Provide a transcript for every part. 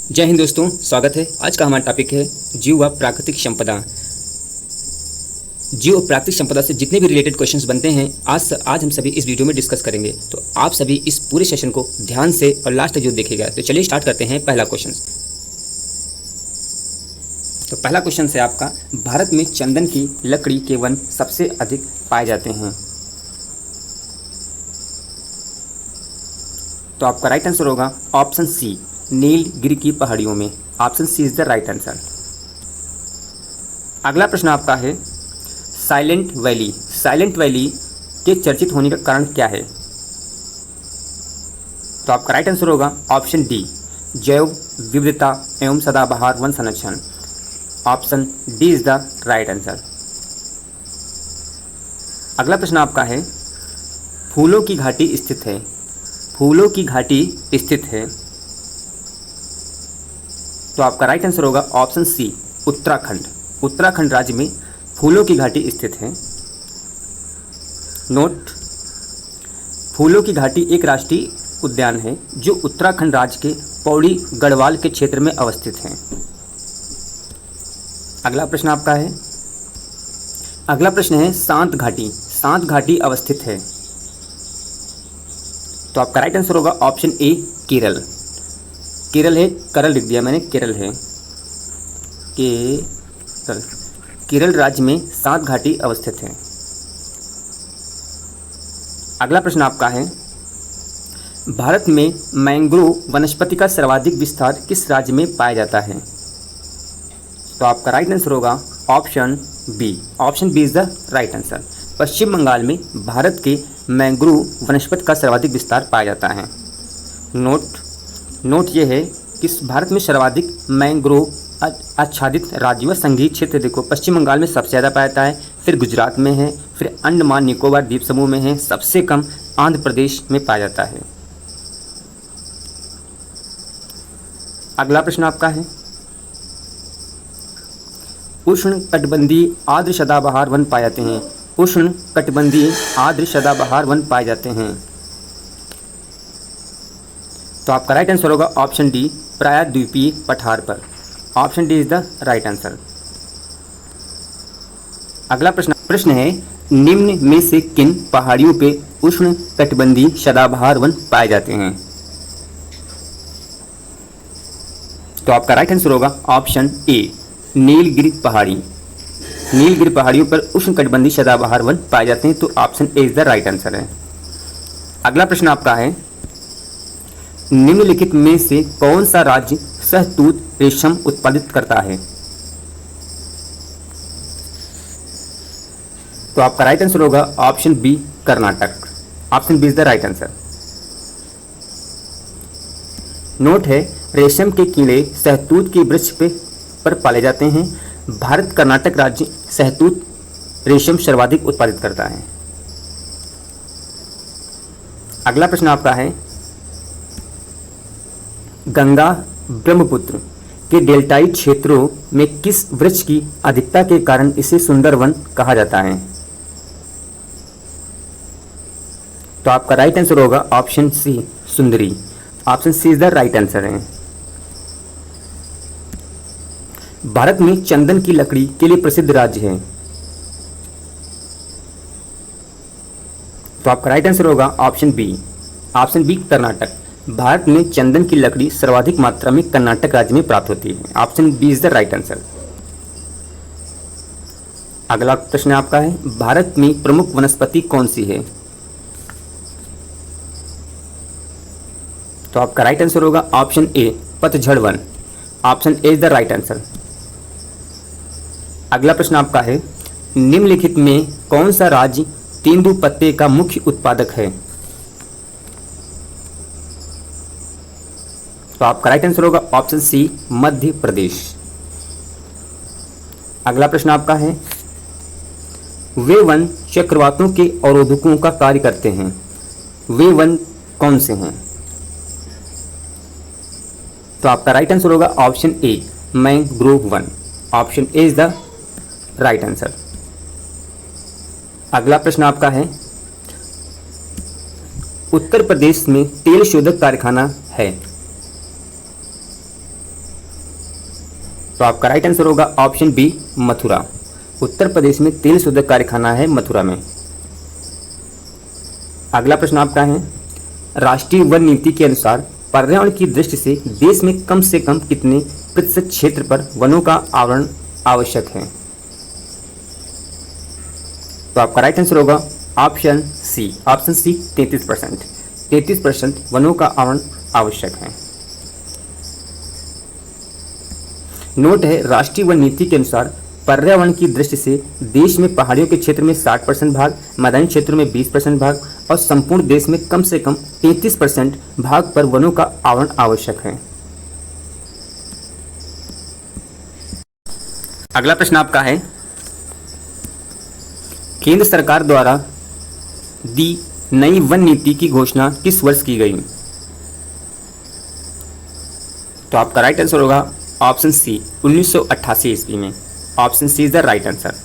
जय हिंद दोस्तों, स्वागत है। आज का हमारा टॉपिक है जीव व प्राकृतिक संपदा। जीव और प्राकृतिक संपदा से जितने भी रिलेटेड क्वेश्चंस बनते हैं आज हम सभी इस वीडियो में डिस्कस करेंगे। तो आप सभी इस पूरे सेशन को ध्यान से और लास्ट तक जो देखेगा। तो चलिए स्टार्ट करते हैं पहला क्वेश्चन। तो पहला क्वेश्चन है आपका, भारत में चंदन की लकड़ी के वन सबसे अधिक पाए जाते हैं। तो आपका राइट आंसर होगा ऑप्शन सी, नीलगिरी की पहाड़ियों में। Option C is the right answer. अगला प्रश्न आपका है, साइलेंट वैली के चर्चित होने का कारण क्या है? तो आपका राइट आंसर होगा ऑप्शन डी, जैव विविधता एवं सदाबहार वन संरक्षण। Option D is the right answer. अगला प्रश्न आपका है, फूलों की घाटी स्थित है। तो आपका राइट आंसर होगा ऑप्शन सी, उत्तराखंड राज्य में फूलों की घाटी स्थित है। नोट, फूलों की घाटी एक राष्ट्रीय उद्यान है जो उत्तराखंड राज्य के पौड़ी गढ़वाल के क्षेत्र में अवस्थित है। अगला प्रश्न आपका है, अगला प्रश्न है, शांत घाटी अवस्थित है। तो आपका राइट आंसर होगा ऑप्शन ए, केरल है, करल लिख दिया मैंने, केरल है, केरल राज्य में शांत घाटी अवस्थित है। अगला प्रश्न आपका है, भारत में मैंग्रोव वनस्पति का सर्वाधिक विस्तार किस राज्य में पाया जाता है? तो आपका राइट आंसर होगा option B is the right answer. Paschim Bangal में भारत के मैंग्रोव वनस्पति का सर्वाधिक विस्तार पाया जाता है। नोट ये है कि भारत में सर्वाधिक मैंग्रोव आच्छादित राज्य व संघीय क्षेत्र देखो, पश्चिम बंगाल में सबसे ज़्यादा पाया जाता है, फिर गुजरात में है, फिर अंडमान निकोबार द्वीप समूह में है, सबसे कम आंध्र प्रदेश में पाया जाता है। अगला प्रश्न आपका है, उष्ण कटिबंधीय आर्द्र सदाबहार वन पाए जाते हैं। उष्ण कटिबंधीय आर्द्र सदाबहार वन पाए जाते हैं। तो आपका राइट आंसर होगा ऑप्शन डी, प्रायद्वीपीय पठार पर। Option D is the right answer. अगला प्रश्न है, निम्न में से किन पहाड़ियों पे उष्ण कटिबंधीय सदाबहार वन पाए जाते हैं? तो आपका राइट आंसर होगा ऑप्शन ए, नीलगिरी पहाड़ियों पर उष्ण कटिबंधीय सदाबहार वन पाए जाते हैं। तो option A is the right answer है। अगला प्रश्न आपका है, निम्नलिखित में से कौन सा राज्य शहतूत रेशम उत्पादित करता है? तो आपका राइट आंसर होगा option B, Karnataka. Option B is the right answer. Note है, रेशम के कीड़े शहतूत के वृक्ष पर पाले जाते हैं। भारत कर्नाटक राज्य शहतूत रेशम सर्वाधिक उत्पादित करता है। अगला प्रश्न आपका है, गंगा ब्रह्मपुत्र के डेल्टाई क्षेत्रों में किस वृक्ष की अधिकता के कारण इसे सुंदरवन कहा जाता है? तो आपका राइट आंसर होगा ऑप्शन सी, सुंदरी। Option C is the right answer है। भारत में चंदन की लकड़ी के लिए प्रसिद्ध राज्य है। तो आपका राइट आंसर होगा ऑप्शन बी, कर्नाटक। भारत में चंदन की लकड़ी सर्वाधिक मात्रा में कर्नाटक राज्य में प्राप्त होती है। Option B is the right answer. अगला प्रश्न आपका है, भारत में प्रमुख वनस्पति कौन सी है? तो आपका राइट आंसर होगा ऑप्शन ए, पतझड़ one. Option A is the right answer. अगला प्रश्न आपका है, निम्नलिखित में कौन सा राज्य तेंदुपत्ते का मुख्य उत्पादक है? तो आपका राइट आंसर होगा ऑप्शन सी, मध्य प्रदेश। अगला प्रश्न आपका है, वे वन चक्रवातों के अवरोधकों का कार्य करते हैं। वे वन कौन से हैं? तो आपका राइट आंसर होगा option A, mangrove one. Option A is the right answer. अगला प्रश्न आपका है, उत्तर प्रदेश में तेल शोधक कारखाना है। तो आपका राइट आंसर होगा ऑप्शन बी मथुरा। उत्तर प्रदेश में तेल शोधक कारखाना है मथुरा में। अगला प्रश्न आपका है, राष्ट्रीय वन नीति के अनुसार पर्यावरण की दृष्टि से देश में कम से कम कितने प्रतिशत क्षेत्र पर वनों का आवरण आवश्यक है? तो आपका राइट आंसर होगा ऑप्शन सी 33%। 33% वनों का आवरण आवश्यक है। नोट है, राष्ट्रीय वन नीति के अनुसार पर्यावरण की दृष्टि से देश में पहाड़ियों के क्षेत्र में 60% भाग, मैदानी क्षेत्रों में 20% भाग और संपूर्ण देश में कम से कम 33% भाग पर वनों का आवरण आवश्यक है। अगला प्रश्न आपका है, केंद्र सरकार द्वारा दी नई वन नीति की घोषणा किस वर्ष की गई? तो आपका राइट आंसर होगा ऑप्शन सी 1988 ईस्वी में। Option C is the right answer.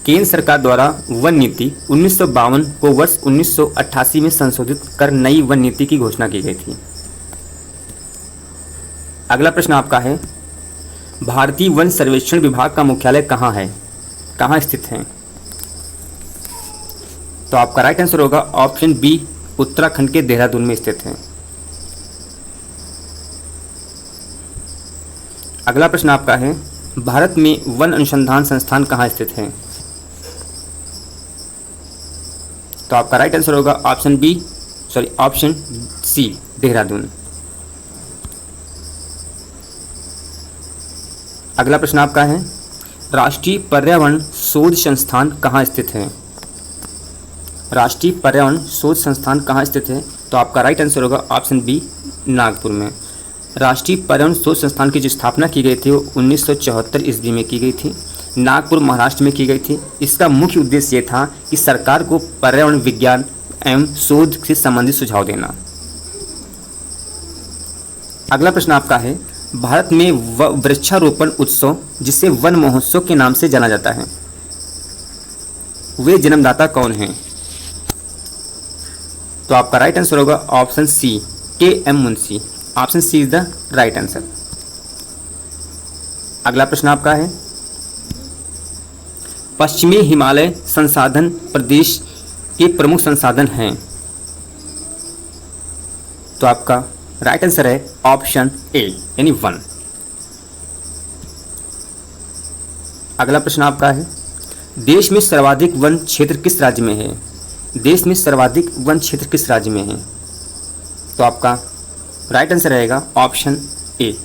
केंद्र सरकार द्वारा वन नीति 1952 को वर्ष 1988 में संशोधित कर नई वन नीति की घोषणा की गई थी। अगला प्रश्न आपका है, भारतीय वन सर्वेक्षण विभाग का मुख्यालय कहाँ है, कहाँ स्थित है? तो आपका राइट आंसर होगा ऑप्शन बी उत्तराखंड के देहरादून में स्थित है। अगला प्रश्न आपका है, भारत में वन अनुसंधान संस्थान कहाँ स्थित है? तो आपका राइट आंसर होगा ऑप्शन सी देहरादून। अगला प्रश्न आपका है, राष्ट्रीय पर्यावरण शोध संस्थान कहाँ स्थित है? राष्ट्रीय पर्यावरण शोध संस्थान कहाँ स्थित है? तो आपका राइट आंसर होगा ऑप्शन बी नागपुर में। राष्ट्रीय पर्यावरण शोध संस्थान की जो स्थापना की गई थी वो 1974 ईस्वी में की गई थी, नागपुर महाराष्ट्र में की गई थी। इसका मुख्य उद्देश्य ये था कि सरकार को पर्यावरण विज्ञान एवं शोध से संबंधित सुझाव देना। अगला प्रश्न आपका है, भारत में वृक्षारोपण उत्सव जिसे वन महोत्सव के नाम से जाना जाता है, वे जन्मदाता कौन हैं? तो आपका राइट आंसर होगा option C KM. Munshi. Option C is the right answer. अगला प्रश्न आपका है, पश्चिमी हिमालय संसाधन प्रदेश के प्रमुख संसाधन हैं। तो आपका राइट आंसर है ऑप्शन ए यानी 1। अगला प्रश्न आपका है, देश में सर्वाधिक वन क्षेत्र किस राज्य में है? देश में सर्वाधिक वन क्षेत्र किस राज्य में है? तो आपका राइट आंसर रहेगा ऑप्शन ए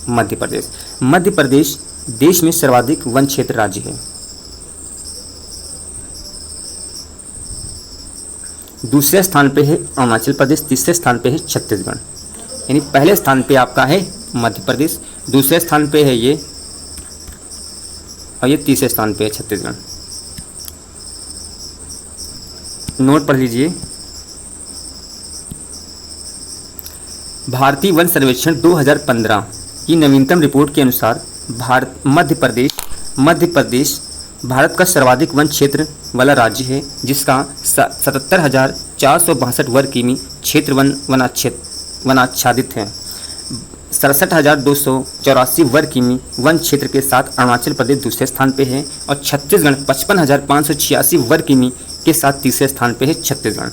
मध्य प्रदेश। मध्य प्रदेश देश में सर्वाधिक वन क्षेत्र राज्य है। दूसरे स्थान पे है अरुणाचल प्रदेश, तीसरे स्थान पे है छत्तीसगढ़। यानी पहले स्थान पे आपका है मध्य प्रदेश, दूसरे स्थान पे है ये, और ये तीसरे स्थान पे है छत्तीसगढ़। नोट पढ़ लीजिए, भारतीय वन सर्वेक्षण 2015 की नवीनतम रिपोर्ट के अनुसार मध्य प्रदेश भारत का सर्वाधिक वन क्षेत्र वाला राज्य है, जिसका 77,462 वर्ग किमी क्षेत्र वनाच्छादित है। 67,284 वर्ग किमी वन क्षेत्र के साथ अरुणाचल प्रदेश दूसरे स्थान पे है और छत्तीसगढ़ 55,586 वर्ग किमी के साथ तीसरे स्थान पे है छत्तीसगढ़।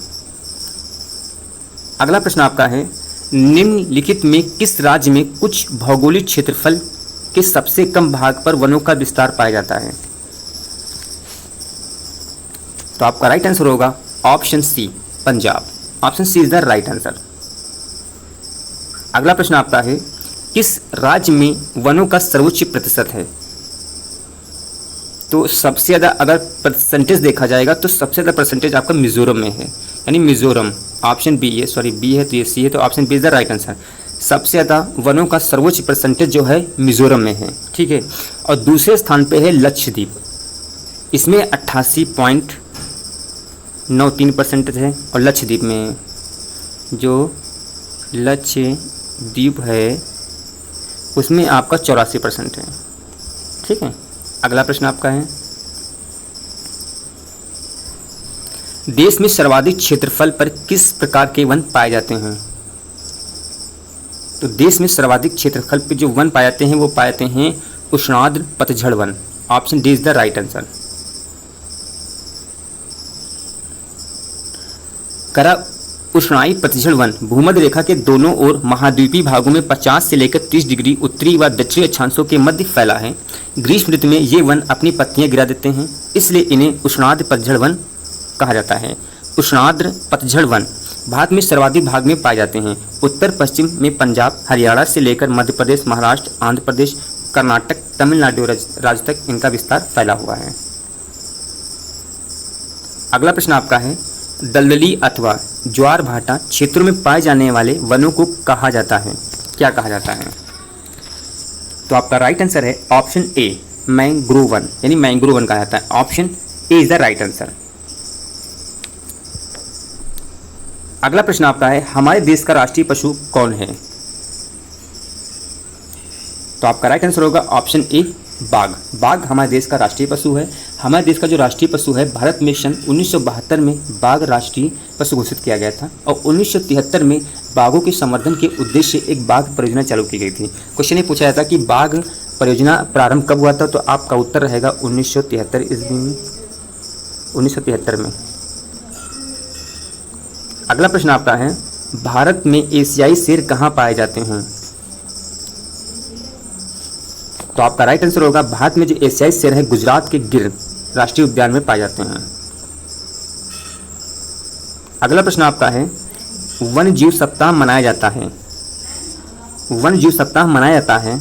अगला प्रश्न आपका है, निम्नलिखित में किस राज्य में कुछ भौगोलिक क्षेत्रफल के सबसे कम भाग पर वनों का विस्तार पाया जाता है? तो आपका राइट आंसर होगा option C Punjab. Option C is the right answer. अगला प्रश्न आपका है, किस राज्य में वनों का सर्वोच्च प्रतिशत है? तो सबसे ज़्यादा अगर परसेंटेज देखा जाएगा तो सबसे ज़्यादा परसेंटेज आपका मिजोरम में है, यानी मिजोरम। ऑप्शन बी है, सॉरी बी है तो ये सी है, तो option B is the right answer. सबसे ज़्यादा वनों का सर्वोच्च परसेंटेज जो है मिजोरम में है, ठीक है। और दूसरे स्थान पे है लक्षद्वीप, इसमें 88.93% है। और लक्षद्वीप में जो लक्षद्वीप है उसमें आपका 84% है, ठीक है। अगला प्रश्न आपका है, देश में सर्वाधिक क्षेत्रफल पर किस प्रकार के वन पाए जाते हैं? तो देश में सर्वाधिक क्षेत्रफल पे जो वन पाए जाते हैं वो पाए जाते हैं उष्णार्द्र पतझड़ one. Option D is the right answer. करा उष्णाई पतझड़ वन भूमध्य रेखा के दोनों ओर महाद्वीपीय भागों में 50 से लेकर 30 डिग्री उत्तरी व दक्षिणी अक्षांशों के मध्य फैला है। ग्रीष्म ऋतु में ये वन अपनी पत्तियां गिरा देते हैं, इसलिए इन्हें उष्णार्द्र पतझड़ वन कहा जाता है। उष्णार्द्र पतझड़ वन भारत में सर्वाधिक भाग में पाए जाते हैं। उत्तर पश्चिम में पंजाब, हरियाणा से लेकर मध्य प्रदेश, महाराष्ट्र, आंध्र प्रदेश, कर्नाटक, तमिलनाडु राज्य तक इनका विस्तार फैला हुआ है। अगला प्रश्न आपका है, दलदली अथवा ज्वार भाटा क्षेत्रों में पाए जाने वाले वनों को कहा जाता है, क्या कहा जाता है? तो आपका राइट आंसर है ऑप्शन ए मैंग्रोव वन, यानी मैंग्रोव वन कहा जाता है। Option A is the right answer. अगला प्रश्न आपका है, हमारे देश का राष्ट्रीय पशु कौन है? तो आपका राइट आंसर होगा ऑप्शन ए बाघ। बाघ हमारे देश का राष्ट्रीय पशु है। हमारे देश का जो राष्ट्रीय पशु है, भारत में सन 1972 में बाघ राष्ट्रीय पशु घोषित किया गया था और 1973 में बाघों के संवर्धन के उद्देश्य से एक बाघ परियोजना चालू की गई थी। क्वेश्चन ये पूछा जाता कि बाघ परियोजना प्रारंभ कब हुआ था, तो आपका उत्तर रहेगा 1973 ईस्वी में, 1973 में। अगला प्रश्न आपका है, भारत में एशियाई शेर कहाँ पाए जाते हैं? तो आपका राइट आंसर होगा, भारत में जो एशियाई शेर है गुजरात के गिर राष्ट्रीय उद्यान में पाए जाते हैं। अगला प्रश्न आपका है, वन जीव सप्ताह मनाया जाता है। वन जीव सप्ताह मनाया जाता है,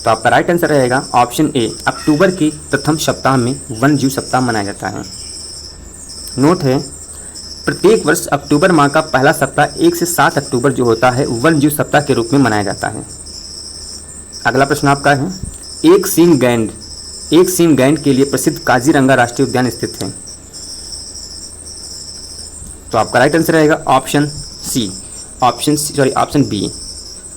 तो आपका राइट आंसर रहेगा ऑप्शन ए अक्टूबर के प्रथम सप्ताह में वन जीव सप्ताह मनाया जाता है। नोट है, प्रत्येक वर्ष अक्टूबर माह का पहला सप्ताह 1 से 7 अक्टूबर जो होता है वन जीव सप्ताह के रूप में मनाया जाता है। अगला प्रश्न आपका है, एक सींग गैंड के लिए प्रसिद्ध काजीरंगा राष्ट्रीय उद्यान स्थित है। तो आपका राइट आंसर रहेगा ऑप्शन बी।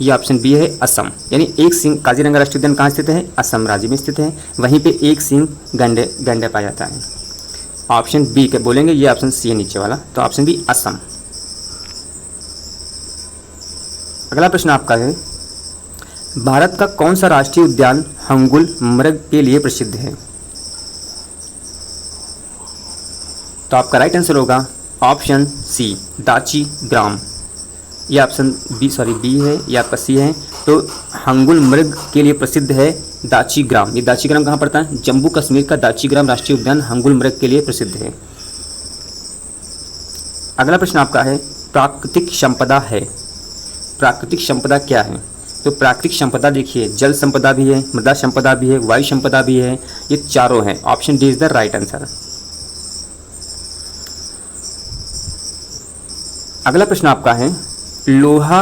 ये ऑप्शन बी है असम, यानी एक सींग काजीरंगा राष्ट्रीय उद्यान कहाँ स्थित है? असम राज्य में स्थित है। वहीं पे एक सींग गैंडा पाया जाता है। ऑप्शन बी के बोलेंगे, ये ऑप्शन सी है नीचे वाला, तो ऑप्शन बी असम। अगला प्रश्न आपका है, भारत का कौन सा राष्ट्रीय उद्यान हंगुल मृग के लिए प्रसिद्ध है? तो आपका राइट आंसर होगा ऑप्शन सी दाची ग्राम। ये ऑप्शन बी है, ये आपका सी है। तो हंगुल मृग के लिए प्रसिद्ध है दाची ग्राम। ये दाची ग्राम कहाँ पड़ता है? जम्मू कश्मीर का दाची ग्राम राष्ट्रीय उद्यान हंगुल मृग के लिए प्रसिद्ध है। अगला प्रश्न आपका है, प्राकृतिक संपदा है। प्राकृतिक संपदा क्या है? तो प्राकृतिक संपदा देखिए, जल संपदा भी है, मृदा संपदा भी है, वायु संपदा भी है, ये चारों हैं। Option D is the right answer. अगला प्रश्न आपका है, लोहा,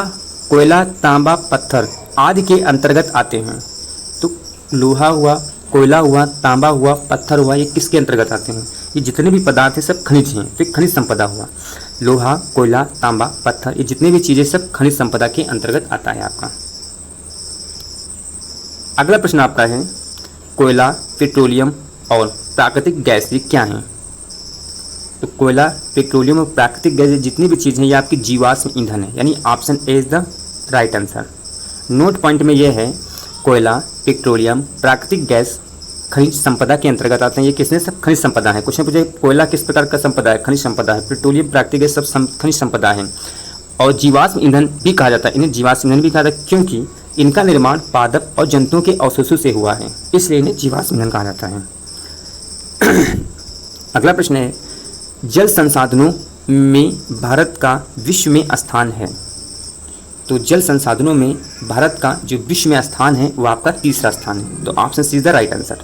कोयला, तांबा, पत्थर आदि के अंतर्गत आते हैं। तो लोहा हुआ, कोयला हुआ, तांबा हुआ, पत्थर हुआ, ये किसके अंतर्गत आते हैं? ये जितने भी पदार्थ हैं सब खनिज हैं, तो खनिज संपदा हुआ। लोहा, कोयला, तांबा, पत्थर, ये जितने भी चीज़ें सब खनिज संपदा के अंतर्गत आता है आपका। अगला प्रश्न आपका है, कोयला, पेट्रोलियम और प्राकृतिक गैस ये क्या हैं? तो कोयला, पेट्रोलियम और प्राकृतिक गैस जितनी भी चीज़ें ये आपकी जीवाश्म ईंधन है, यानी option A is the right answer. Note point में ये है, कोयला, पेट्रोलियम, प्राकृतिक गैस खनिज संपदा के अंतर्गत आते हैं। ये किसने? सब खनिज संपदा है। क्वेश्चन पूछे कोयला किस प्रकार का संपदा है? खनिज संपदा है। पेट्रोलियम, प्राकृतिक गैस सब खनिज संपदा है। और जीवाश्म ईंधन भी कहा जाता है, इन्हें जीवाश्म ईंधन भी कहा जाता है क्योंकि इनका निर्माण पादप और जंतुओं के अवशेषों से हुआ है, इसलिए इन्हें जीवाश्म ईंधन कहा जाता है। अगला प्रश्न है, जल संसाधनों में भारत का विश्व में स्थान है। तो जल संसाधनों में भारत का जो विश्व में स्थान है वो आपका तीसरा स्थान है, तो option C is the right answer.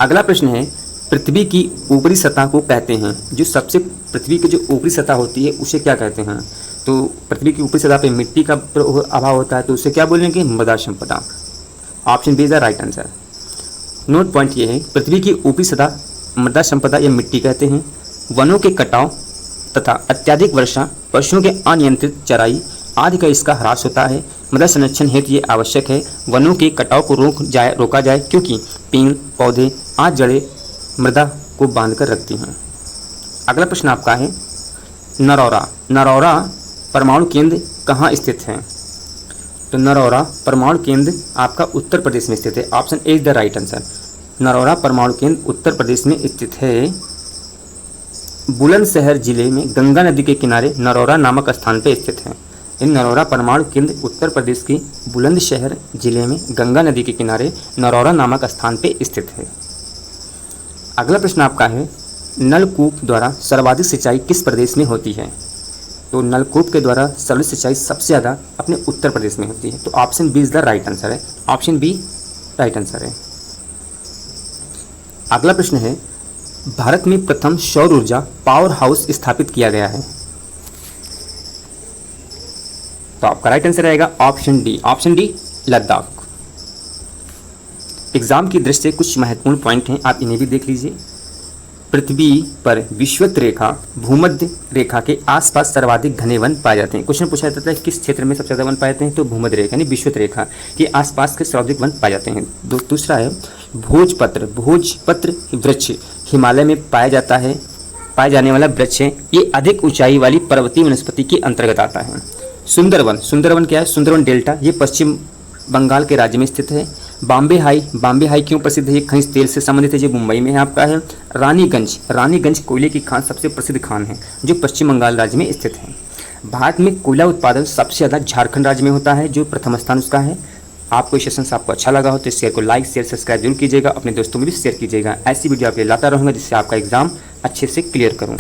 अगला प्रश्न है, पृथ्वी की ऊपरी सतह को कहते हैं, जो सबसे पृथ्वी की जो ऊपरी सतह होती है उसे क्या कहते हैं? तो पृथ्वी की ऊपरी सतह पे मिट्टी का अभाव होता है, तो उसे क्या बोलेंगे? मृदा संपदा। Option B is the right answer. Note point ये है, पृथ्वी की ऊपरी सतह मृदा संपदा या मिट्टी कहते हैं। वनों के कटाव तथा अत्यधिक वर्षा, पशुओं के अनियंत्रित चराई आदि का इसका ह्रास होता है। मृदा संरक्षण हेतु ये आवश्यक है, वनों के कटाव को रोका जाए क्योंकि पेड़, पौधे आदि जड़ें मृदा को बांध कर रखती हैं। अगला प्रश्न आपका है, नरौरा। नरौरा परमाणु केंद्र कहाँ स्थित है? तो नरौरा परमाणु केंद्र आपका उत्तर प्रदेश में स्थित है। Option A is the right answer. Narora परमाणु केंद्र उत्तर प्रदेश में स्थित है। बुलंदशहर जिले में गंगा नदी के किनारे नरौरा नामक स्थान पर स्थित है। इन नरौरा परमाणु केंद्र उत्तर प्रदेश की बुलंदशहर जिले में गंगा नदी के किनारे नरौरा नामक स्थान पर स्थित है। अगला प्रश्न आपका है, नलकूप द्वारा सर्वाधिक सिंचाई किस प्रदेश में होती है? तो नलकूप के द्वारा सर्वाधिक सिंचाई सबसे ज़्यादा अपने उत्तर प्रदेश में होती है। तो option B is the right answer है। ऑप्शन बी राइट आंसर है। अगला प्रश्न है, भारत में प्रथम सौर ऊर्जा पावर हाउस स्थापित किया गया है। तो आपका राइट आंसर रहेगा option D. Option D Ladakh. Exam की दृष्टि से कुछ महत्वपूर्ण पॉइंट हैं, आप इन्हें भी देख लीजिए। पृथ्वी पर विषुवत रेखा भूमध्य रेखा के आसपास सर्वाधिक घने वन पाए जाते हैं। क्वेश्चन पूछा जाता है किस क्षेत्र में सबसे ज़्यादा वन पाए जाते हैं? तो भूमध्य रेखा यानी विषुवत रेखा के आसपास के सर्वाधिक वन पाए जाते हैं। दूसरा है भोजपत्र वृक्ष हिमालय में पाया जाने वाला वृक्ष है। ये अधिक ऊंचाई वाली पर्वतीय वनस्पति के अंतर्गत आता है। सुंदरवन क्या है? सुंदरवन डेल्टा, ये पश्चिम बंगाल के राज्य में स्थित है। बॉम्बे हाई क्यों प्रसिद्ध है? खनिज तेल से संबंधित है, जो मुंबई में है आपका है। रानीगंज कोयले की खान सबसे प्रसिद्ध खान है जो पश्चिम बंगाल राज्य में स्थित है। भारत में कोयला उत्पादन सबसे ज़्यादा झारखंड राज्य में होता है, जो प्रथम स्थान उसका है। आपको ये सेशन आपको अच्छा लगा हो तो इस शेयर को लाइक शेयर सब्सक्राइब जरूर कीजिएगा, अपने दोस्तों में भी शेयर कीजिएगा। ऐसी वीडियो आप लाता रहूँगा जिससे आपका एग्जाम अच्छे से क्लियर करूँ।